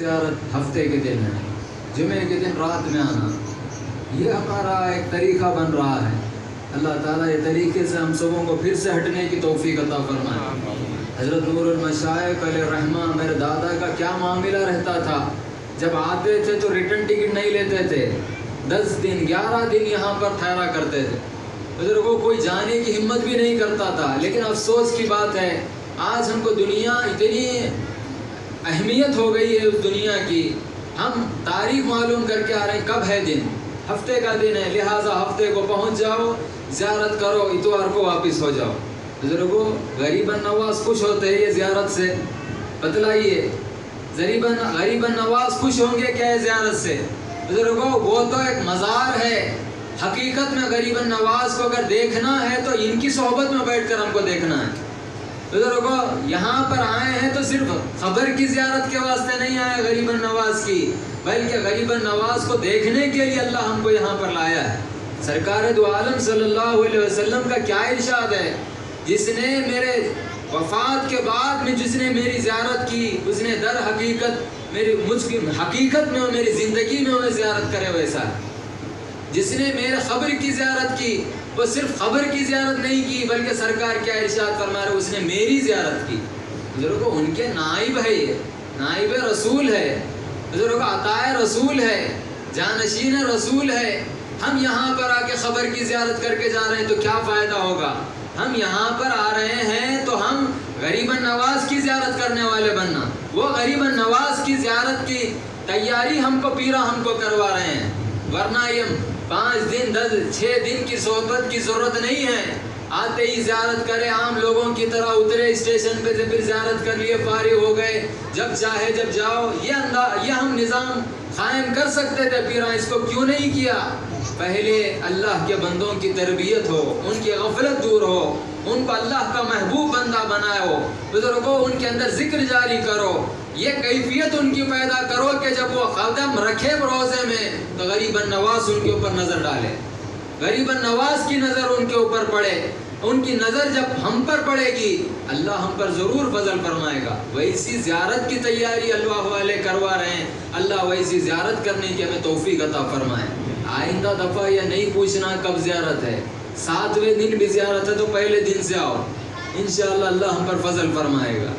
زیارت ہفتے کے دن ہے، جمعے کے دن رات میں آنا، یہ ہمارا ایک طریقہ بن رہا ہے۔ اللہ تعالیٰ یہ طریقے سے ہم سبوں کو پھر سے ہٹنے کی توفیق عطا فرمائے۔ حضرت نور المشائخ علیہ الرحمہ میرے دادا کا کیا معاملہ رہتا تھا، جب آتے تھے تو ریٹرن ٹکٹ نہیں لیتے تھے، 10 دن 11 دن یہاں پر ٹھہرا کرتے تھے، بزرگوں کوئی جانے کی ہمت بھی نہیں کرتا تھا۔ لیکن افسوس کی بات ہے آج ہم کو دنیا اتنی اہمیت ہو گئی ہے اس دنیا کی، ہم تاریخ معلوم کر کے آ رہے ہیں کب ہے دن، ہفتے کا دن ہے، لہٰذا ہفتے کو پہنچ جاؤ، زیارت کرو، اتوار کو واپس ہو جاؤ۔ بزرگوں غریب نواز خوش ہوتے ہیں یہ زیارت سے، بتلائیے غریب نواز خوش ہوں گے کیا ہے زیارت سے؟ بزرگوں وہ تو ایک مزار ہے، حقیقت میں غریب نواز کو اگر دیکھنا ہے تو ان کی صحبت میں بیٹھ کر ہم کو دیکھنا ہے۔ بزرگوں یہاں پر آئے ہیں تو صرف خبر کی زیارت کے واسطے نہیں آئے غریب نواز کی، بلکہ غریب نواز کو دیکھنے کے لیے اللہ ہم کو یہاں پر لایا ہے۔ سرکار دو عالم صلی اللہ علیہ وسلم کا کیا ارشاد ہے، جس نے میرے وفات کے بعد میں جس نے میری زیارت کی اس نے در حقیقت حقیقت میں میری زندگی میں انہیں زیارت کرے ویسا، جس نے میرے قبر کی زیارت کی وہ صرف قبر کی زیارت نہیں کی بلکہ سرکار کیا ارشاد فرما رہے اس نے میری زیارت کی۔ بزرگوں ان کے نائب ہے، یہ نائب رسول ہے، بزرگوں عطائے رسول ہے، جانشین رسول ہے۔ ہم یہاں پر آ کے قبر کی زیارت کر کے جا رہے ہیں تو کیا فائدہ ہوگا؟ ہم یہاں پر آ رہے ہیں تو ہم غریب نواز کی زیارت کرنے والے بننا، وہ غریب نواز کی زیارت کی تیاری ہم کو پیرا ہم کو کروا رہے ہیں، ورنہ یہ 5 دن 6 دن کی صحبت کی ضرورت نہیں ہے۔ آتے ہی زیارت کرے، عام لوگوں کی طرح اترے اسٹیشن پہ سے پھر زیارت کر لیے، فارغ ہو گئے، جب چاہے جب جاؤ، یہ ہم نظام قائم کر سکتے تھے، پیرا اس کو کیوں نہیں کیا؟ پہلے اللہ کے بندوں کی تربیت ہو، ان کی غفلت دور ہو، ان کو اللہ کا محبوب بندہ بنائے ہو، بزرگوں ان کے اندر ذکر جاری کرو، یہ کیفیت ان کی پیدا کرو کہ جب وہ قدم رکھے روزے میں تو غریب نواز ان کے اوپر نظر ڈالے، غریب نواز کی نظر ان کے اوپر پڑے، ان کی نظر جب ہم پر پڑے گی اللہ ہم پر ضرور فضل فرمائے گا۔ ویسی زیارت کی تیاری اللہ والے کروا رہے ہیں، اللہ ویسی زیارت کرنے کی ہمیں توفیق عطا فرمائے۔ آئندہ دفعہ یہ نہیں پوچھنا کب زیارت ہے، 7ویں دن بھی زیارت ہے تو پہلے دن سے آؤ، انشاءاللہ اللہ ہم پر فضل فرمائے گا۔